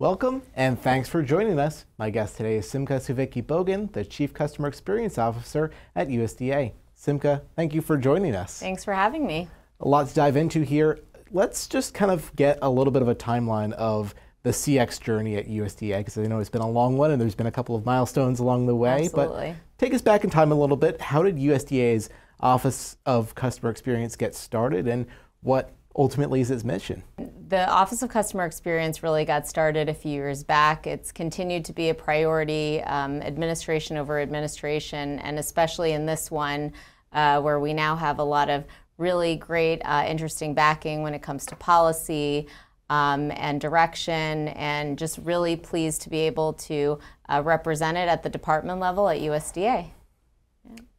Welcome and thanks for joining us. My guest today is Simca Suvecki-Bogan, the Chief Customer Experience Officer at USDA. Simca, thank you for joining us. Thanks for having me. A lot to dive into here. Let's just kind of get a little bit of a timeline of the CX journey at USDA, because I know it's been a long one and there's been a couple of milestones along the way. Absolutely. But take us back in time a little bit. How did USDA's Office of Customer Experience get started, and what ultimately is its mission? The Office of Customer Experience really got started a few years back. It's continued to be a priority, administration over administration, and especially in this one where we now have a lot of really great, interesting backing when it comes to policy and direction, and just really pleased to be able to represent it at the department level at USDA.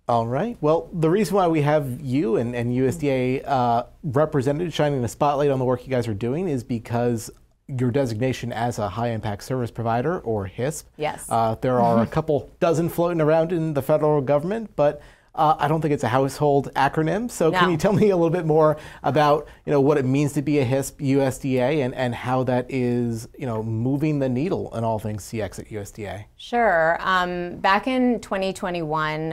All right. Well, the reason why we have you and USDA represented, shining a spotlight on the work you guys are doing, is because your designation as a high impact service provider, or HISP. Yes. There are a couple dozen floating around in the federal government, but I don't think it's a household acronym. So No. Can you tell me a little bit more about what it means to be a HISP USDA, and how that is moving the needle in all things CX at USDA? Sure. Back in 2021,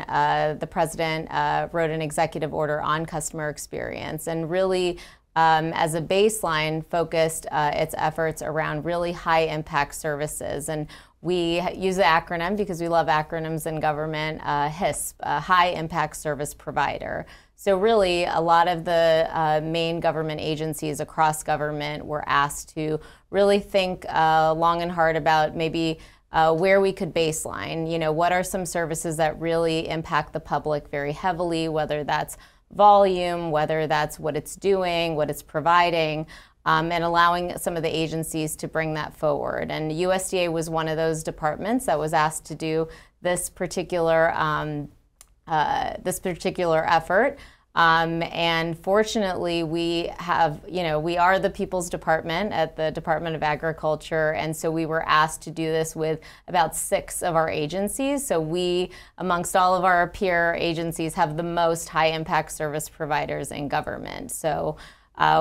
the president wrote an executive order on customer experience, and really as a baseline focused its efforts around really high impact services. And we use the acronym because we love acronyms in government, HISP, High Impact Service Provider. So really, a lot of the main government agencies across government were asked to really think long and hard about maybe where we could baseline. What are some services that really impact the public very heavily, whether that's volume, whether that's what it's doing, what it's providing, and allowing some of the agencies to bring that forward. And USDA was one of those departments that was asked to do this particular effort. And fortunately, we are the People's Department at the Department of Agriculture, and so we were asked to do this with about 6 of our agencies. So we, amongst all of our peer agencies, have the most high-impact service providers in government. So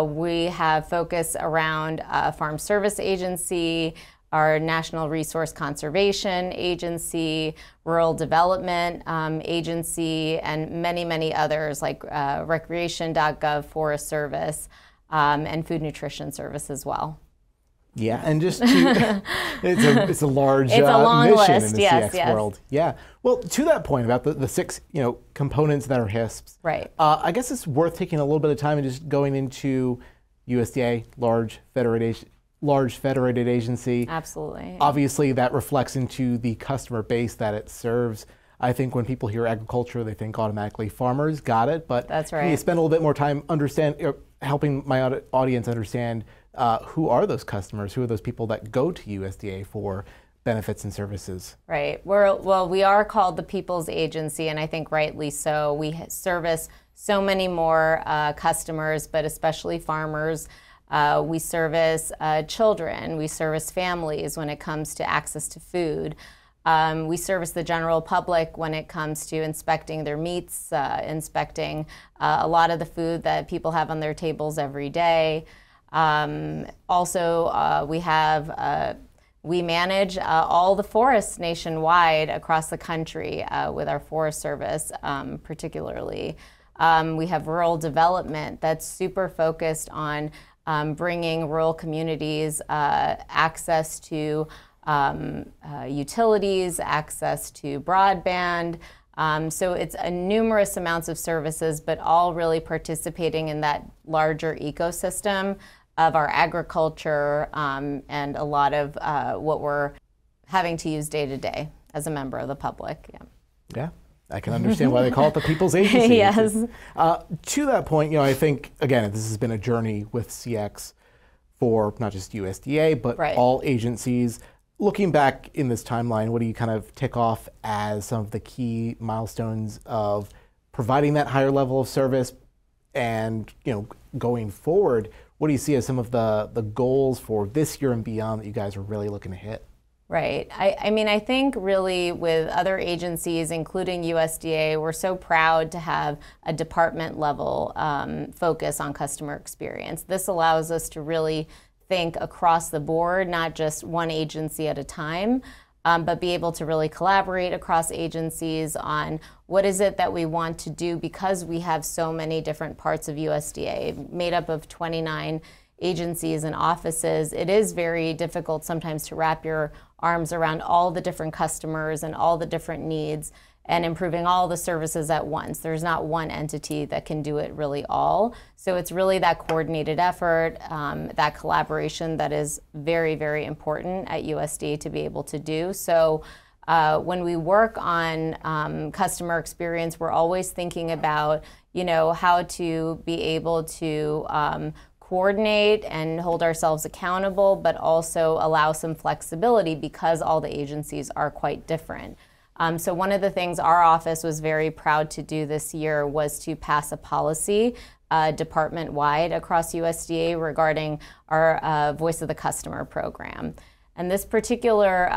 we have focus around Farm Service Agency, our National Resource Conservation Agency, Rural Development Agency, and many, many others like Recreation.gov, Forest Service, and Food Nutrition Service as well. Yeah, and just to, it's a large it's a long mission list. in the CX world. Yeah. Well, to that point about the 6 components that are HISPs. Right. I guess it's worth taking a little bit of time and just going into USDA, large federated agency. Absolutely. Obviously, that reflects into the customer base that it serves. I think when people hear agriculture, they think automatically farmers. Got it. But that's right. Can you spend a little bit more time helping my audience understand who are those customers? Who are those people that go to USDA for benefits and services? Right. We are called the People's Agency, and I think rightly so. We service so many more customers, but especially farmers. We service children. We service families when it comes to access to food. We service the general public when it comes to inspecting their meats, inspecting a lot of the food that people have on their tables every day. Also, we manage all the forests nationwide across the country with our Forest Service particularly. We have rural development that's super focused on bringing rural communities access to utilities, access to broadband. So it's numerous amounts of services, but all really participating in that larger ecosystem of our agriculture and a lot of what we're having to use day to day as a member of the public. Yeah. I can understand why they call it the People's Agency. Yes. To that point, I think, again, this has been a journey with CX for not just USDA, but all agencies. Looking back in this timeline, what do you kind of tick off as some of the key milestones of providing that higher level of service? And going forward, what do you see as some of the goals for this year and beyond that you guys are really looking to hit? Right. I mean, I think really with other agencies, including USDA, we're so proud to have a department level focus on customer experience. This allows us to really think across the board, not just one agency at a time, but be able to really collaborate across agencies on what is it that we want to do, because we have so many different parts of USDA made up of 29 agencies and offices. It is very difficult sometimes to wrap your arms around all the different customers and all the different needs and improving all the services at once. There's not one entity that can do it really all. So it's really that coordinated effort, that collaboration that is very, very important at USDA to be able to do. So when we work on customer experience, we're always thinking about, how to be able to coordinate and hold ourselves accountable, but also allow some flexibility because all the agencies are quite different. So one of the things our office was very proud to do this year was to pass a policy department-wide across USDA regarding our Voice of the Customer program. And this particular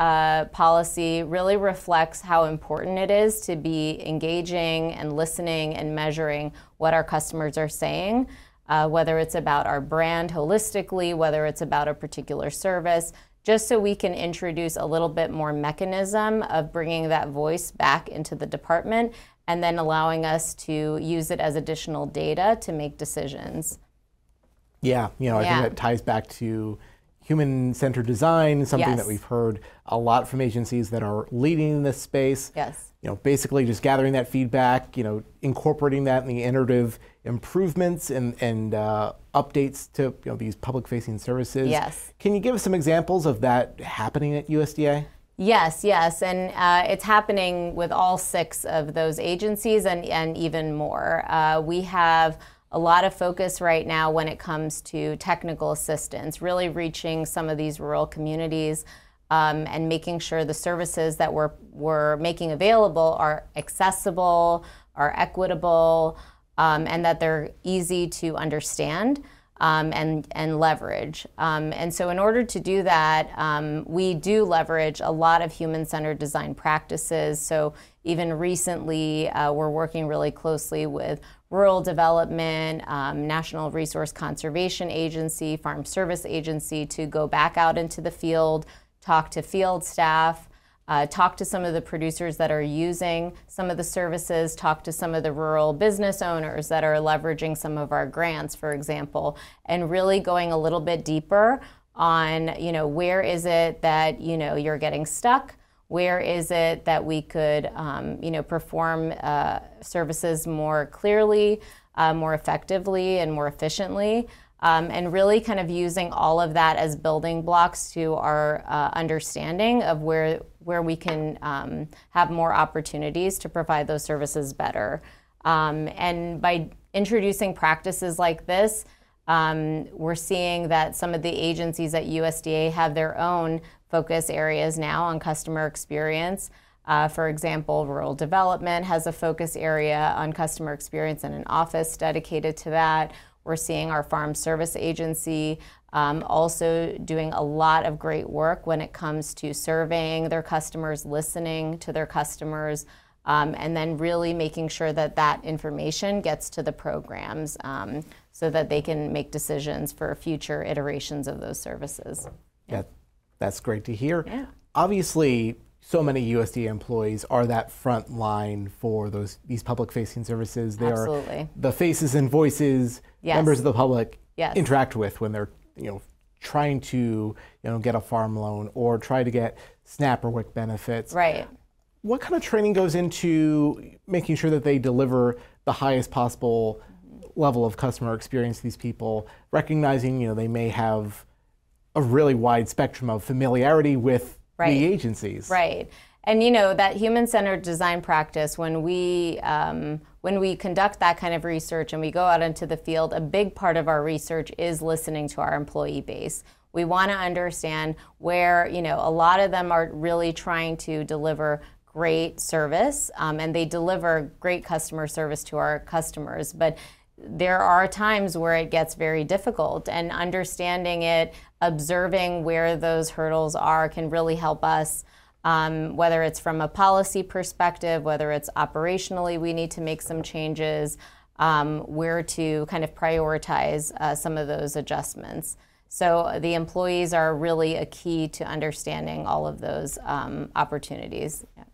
policy really reflects how important it is to be engaging and listening and measuring what our customers are saying, whether it's about our brand holistically, whether it's about a particular service, just so we can introduce a little bit more mechanism of bringing that voice back into the department and then allowing us to use it as additional data to make decisions. Yeah, I think that ties back to human-centered design, something that we've heard a lot from agencies that are leading in this space. Yes. Basically just gathering that feedback, incorporating that in the iterative improvements and updates to these public-facing services. Yes. Can you give us some examples of that happening at USDA? Yes, and it's happening with all 6 of those agencies and even more. We have a lot of focus right now when it comes to technical assistance, really reaching some of these rural communities and making sure the services that we're making available are accessible, are equitable, and that they're easy to understand and leverage. And so in order to do that, we do leverage a lot of human-centered design practices. So even recently, we're working really closely with Rural Development, National Resource Conservation Agency, Farm Service Agency to go back out into the field, talk to field staff, talk to some of the producers that are using some of the services, talk to some of the rural business owners that are leveraging some of our grants, for example, and really going a little bit deeper on, where is it that, you're getting stuck? Where is it that we could, perform services more clearly, more effectively, and more efficiently? And really kind of using all of that as building blocks to our understanding of where we can have more opportunities to provide those services better. And by introducing practices like this, we're seeing that some of the agencies at USDA have their own focus areas now on customer experience. For example, Rural Development has a focus area on customer experience and an office dedicated to that. We're seeing our Farm Service Agency also doing a lot of great work when it comes to surveying their customers, listening to their customers, and then really making sure that that information gets to the programs so that they can make decisions for future iterations of those services. Yeah, that's great to hear. Yeah. Obviously, so many USDA employees are that front line for these public-facing services. They Absolutely. are the faces and voices members of the public interact with when they're trying to get a farm loan or try to get SNAP or WIC benefits. Right. What kind of training goes into making sure that they deliver the highest possible level of customer experience to these people, recognizing they may have a really wide spectrum of familiarity with the agencies? Right. And that human-centered design practice, when we conduct that kind of research and we go out into the field, a big part of our research is listening to our employee base. We want to understand where, a lot of them are really trying to deliver great service, and they deliver great customer service to our customers. But there are times where it gets very difficult, and understanding it, observing where those hurdles are can really help us, whether it's from a policy perspective, whether it's operationally we need to make some changes, where to kind of prioritize some of those adjustments. So the employees are really a key to understanding all of those opportunities. Yeah.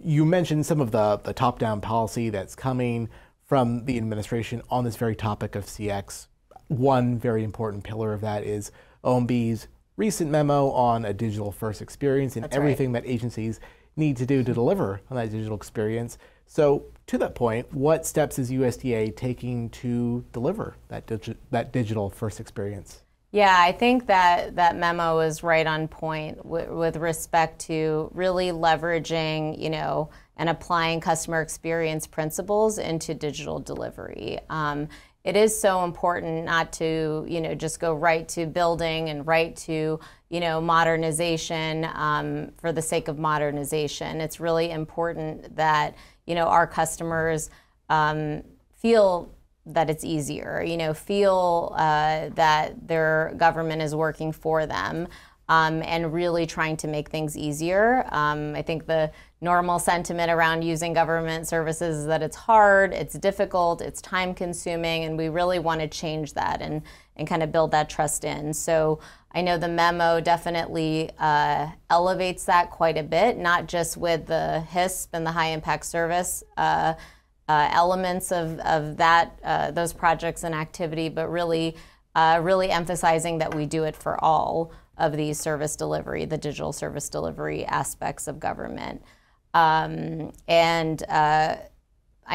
You mentioned some of the top-down policy that's coming from the administration on this very topic of CX. One very important pillar of that is OMB's recent memo on a digital-first experience and everything that agencies need to do to deliver on that digital experience. So to that point, what steps is USDA taking to deliver that digital-first experience? Yeah, I think that memo is right on point with respect to really leveraging, and applying customer experience principles into digital delivery. It is so important not to, just go right to building and right to, modernization for the sake of modernization. It's really important that, our customers feel that it's easier, feel that their government is working for them, and really trying to make things easier. I think the normal sentiment around using government services is that it's hard, it's difficult, it's time consuming, and we really want to change that and kind of build that trust in. So I know the memo definitely elevates that quite a bit, not just with the HISP and the high impact service elements of that those projects and activity, but really emphasizing that we do it for all of these service delivery, the digital service delivery aspects of government. I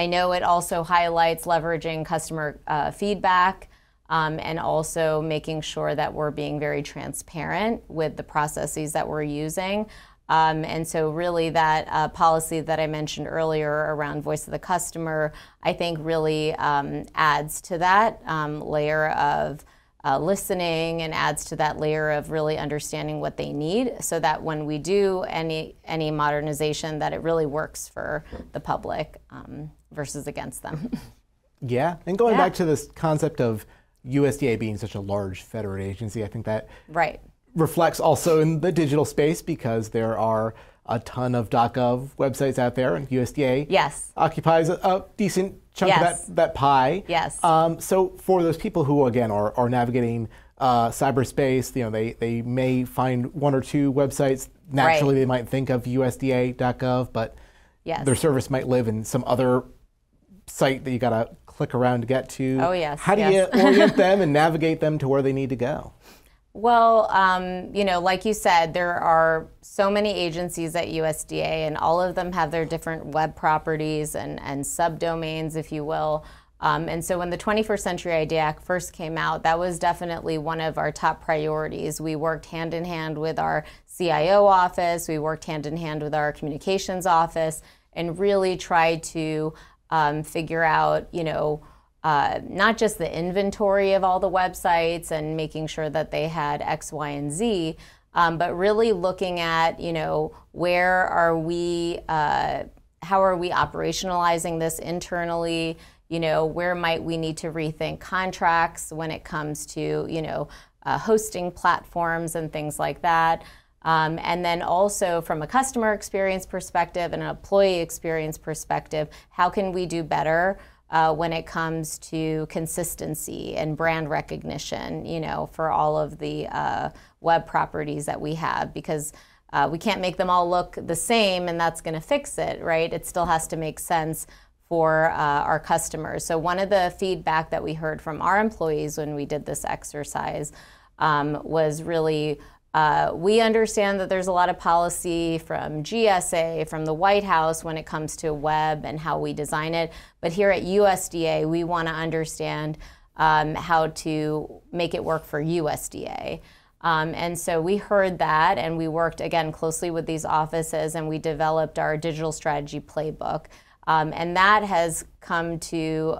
know it also highlights leveraging customer feedback and also making sure that we're being very transparent with the processes that we're using. And so really that policy that I mentioned earlier around voice of the customer, I think really adds to that layer of listening and adds to that layer of really understanding what they need so that when we do any modernization that it really works for the public versus against them. Yeah, and going back to this concept of USDA being such a large federal agency, I think that reflects also in the digital space because there are a ton of .gov websites out there, and USDA occupies a decent chunk of that pie. So for those people who, again, are navigating cyberspace, they may find one or two websites. Naturally, they might think of USDA.gov, but their service might live in some other site that you got to click around to get to. How do you orient them and navigate them to where they need to go? Well, like you said, there are so many agencies at USDA, and all of them have their different web properties and subdomains, if you will. And so when the 21st Century ID Act first came out, that was definitely one of our top priorities. We worked hand in hand with our CIO office, we worked hand in hand with our communications office, and really tried to figure out, not just the inventory of all the websites and making sure that they had X, Y, and Z, but really looking at, where are we, how are we operationalizing this internally? Where might we need to rethink contracts when it comes to, hosting platforms and things like that. And then also from a customer experience perspective and an employee experience perspective, how can we do better when it comes to consistency and brand recognition, for all of the web properties that we have, because we can't make them all look the same and that's going to fix it, right? It still has to make sense for our customers. So one of the feedback that we heard from our employees when we did this exercise was really, we understand that there's a lot of policy from GSA, from the White House when it comes to web and how we design it. But here at USDA, we want to understand how to make it work for USDA. And so we heard that, and we worked, again, closely with these offices, and we developed our digital strategy playbook. And that has come to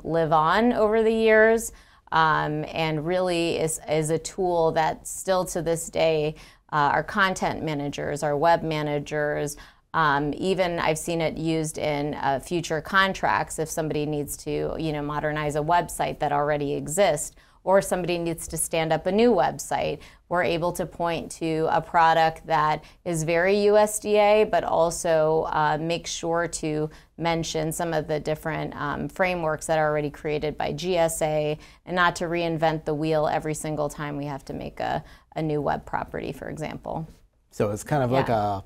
live on over the years. And really is a tool that still to this day, our content managers, our web managers, even I've seen it used in future contracts if somebody needs to, modernize a website that already exists, or somebody needs to stand up a new website, we're able to point to a product that is very USDA, but also make sure to mention some of the different frameworks that are already created by GSA, and not to reinvent the wheel every single time we have to make a new web property, for example. So it's kind of like a,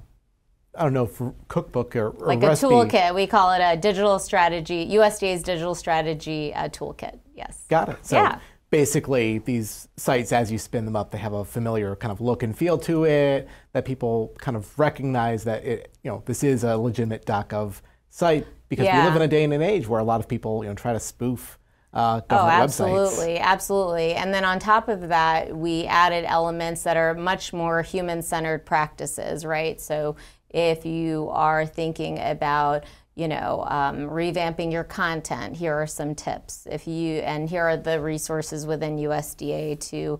I don't know, for cookbook or like recipe. A toolkit. We call it a digital strategy, USDA's digital strategy toolkit. Yes. Got it. So basically, these sites, as you spin them up, they have a familiar kind of look and feel to it that people kind of recognize that it, this is a legitimate .gov site, because we live in a day and an age where a lot of people, try to spoof government absolutely, websites. Absolutely. And then on top of that, we added elements that are much more human-centered practices, right? So if you are thinking about, revamping your content, here are some tips. And here are the resources within USDA to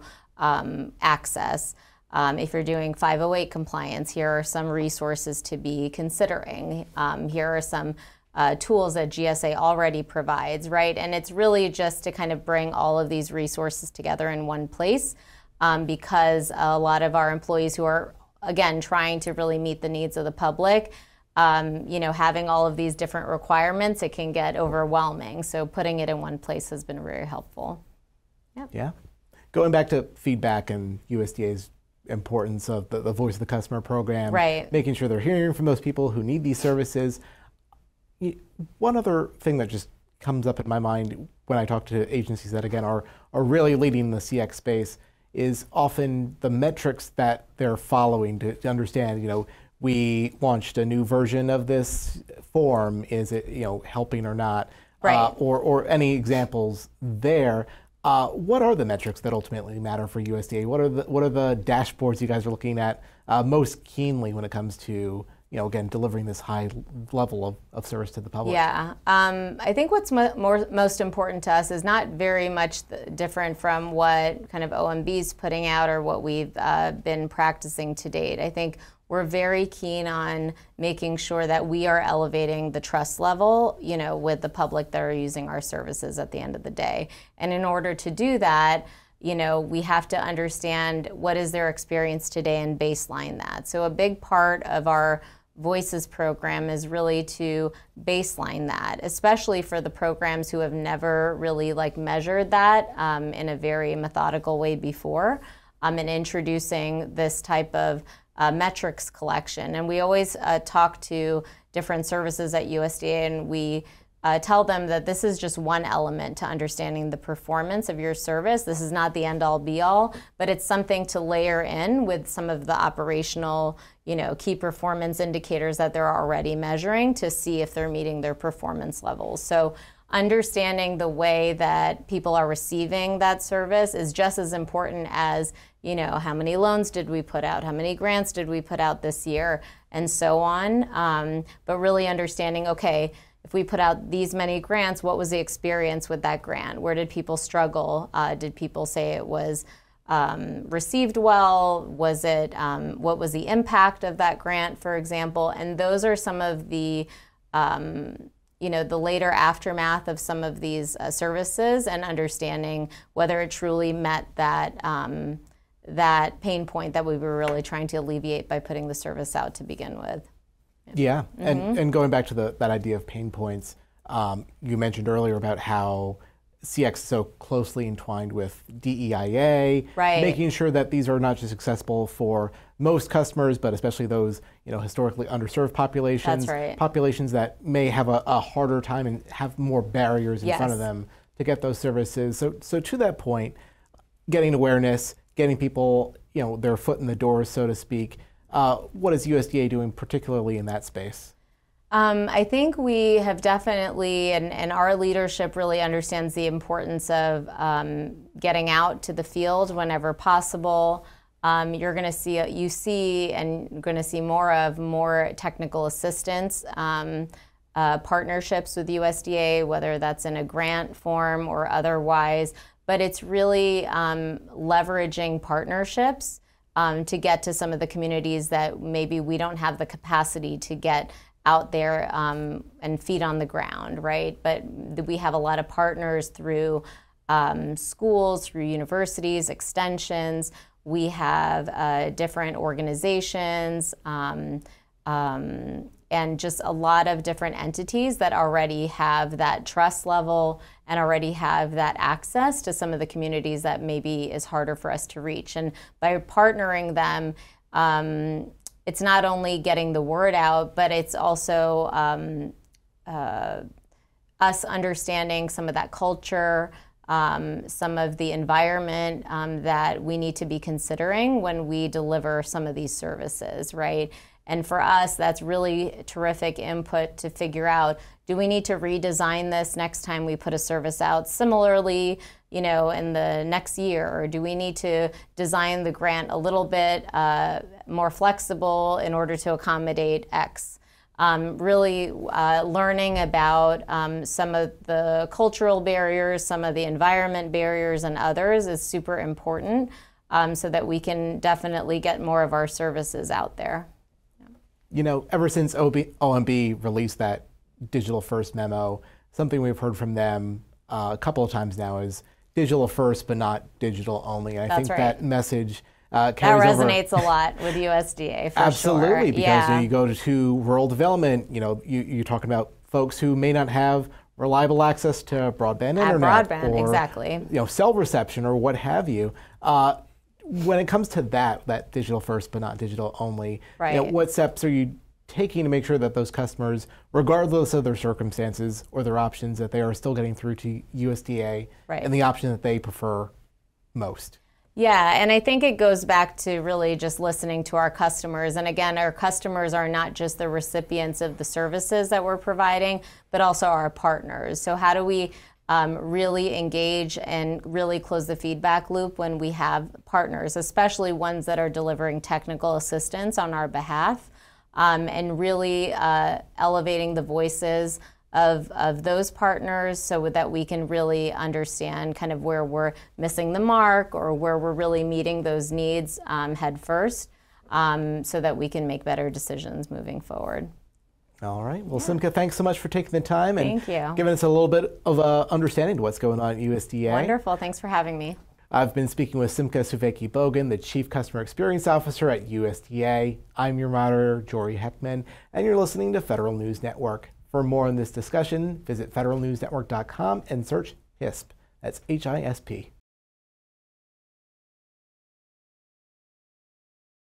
access. If you're doing 508 compliance, here are some resources to be considering. Here are some tools that GSA already provides, right? And it's really just to kind of bring all of these resources together in one place, because a lot of our employees who are, again, trying to really meet the needs of the public, having all of these different requirements, it can get overwhelming. So putting it in one place has been very helpful. Yep. Yeah. Going back to feedback and USDA's importance of the Voice of the Customer program, right, making sure they're hearing from those people who need these services. One other thing that just comes up in my mind when I talk to agencies that, again, are really leading the CX space is often the metrics that they're following to understand, we launched a new version of this form, is it, helping or not? Right. Or any examples there. What are the metrics that ultimately matter for USDA? What are the dashboards you guys are looking at most keenly when it comes to, again, delivering this high level of service to the public? Yeah, I think what's most important to us is not very much different from what kind of OMB's putting out or what we've been practicing to date. I think we're very keen on making sure that we are elevating the trust level, with the public that are using our services at the end of the day. And in order to do that, we have to understand what is their experience today and baseline that. So a big part of our Voices program is really to baseline that, especially for the programs who have never really measured that in a very methodical way before, and introducing this type of metrics collection. And we always talk to different services at USDA, and we tell them that this is just one element to understanding the performance of your service. This is not the end-all be-all, but it's something to layer in with some of the operational, key performance indicators that they're already measuring to see if they're meeting their performance levels. So understanding the way that people are receiving that service is just as important as, how many loans did we put out, how many grants did we put out this year, and so on. But really understanding, okay, if we put out these many grants, what was the experience with that grant? Where did people struggle? Did people say it was received well? Was it, what was the impact of that grant, for example? And those are some of the, the later aftermath of some of these services, and understanding whether it truly met that, that pain point that we were really trying to alleviate by putting the service out to begin with. Yeah, and going back to that idea of pain points, you mentioned earlier about how CX is so closely entwined with DEIA, right, making sure that these are not just accessible for most customers, but especially those historically underserved populations, That's right, populations that may have a harder time and have more barriers in front of them to get those services. So to that point, getting awareness, getting people their foot in the door, so to speak. What is USDA doing particularly in that space? I think we have definitely, and our leadership really understands the importance of getting out to the field whenever possible. You're going to see, and you're going to see more technical assistance, partnerships with USDA, whether that's in a grant form or otherwise. But it's really leveraging partnerships to get to some of the communities that maybe we don't have the capacity to get out there and feet on the ground, right? But we have a lot of partners through schools, through universities, extensions. We have different organizations and just a lot of different entities that already have that trust level and already have that access to some of the communities that maybe is harder for us to reach. And by partnering them, it's not only getting the word out, but it's also us understanding some of that culture, some of the environment that we need to be considering when we deliver some of these services, right? And for us, that's really terrific input to figure out, do we need to redesign this next time we put a service out similarly, you know, in the next year? Or do we need to design the grant a little bit more flexible in order to accommodate X? Really learning about some of the cultural barriers, some of the environment barriers and others is super important so that we can definitely get more of our services out there. You know, ever since OMB released that digital first memo, something we've heard from them a couple of times now is digital first, but not digital only. And I think that message that resonates a lot with USDA, for Absolutely, sure. Because you go to rural development, you know, you're talking about folks who may not have reliable access to broadband internet, or exactly, you know, cell reception or what have you. When it comes to that digital first but not digital only, right. You know, what steps are you taking to make sure that those customers, regardless of their circumstances or their options, that they are still getting through to USDA and the option that they prefer most? Yeah, and I think it goes back to really just listening to our customers. And again, our customers are not just the recipients of the services that we're providing, but also our partners. So how do we really engage and really close the feedback loop when we have partners, especially ones that are delivering technical assistance on our behalf, and really elevating the voices of those partners so that we can really understand kind of where we're missing the mark or where we're really meeting those needs head first, so that we can make better decisions moving forward. All right. Well, Simca, thanks so much for taking the time and Thank you. Giving us a little bit of understanding to what's going on at USDA. Wonderful. Thanks for having me. I've been speaking with Simca Souveki-Bogan, the Chief Customer Experience Officer at USDA. I'm your moderator, Jory Heckman, and you're listening to Federal News Network. For more on this discussion, visit federalnewsnetwork.com and search HISP. That's HISP.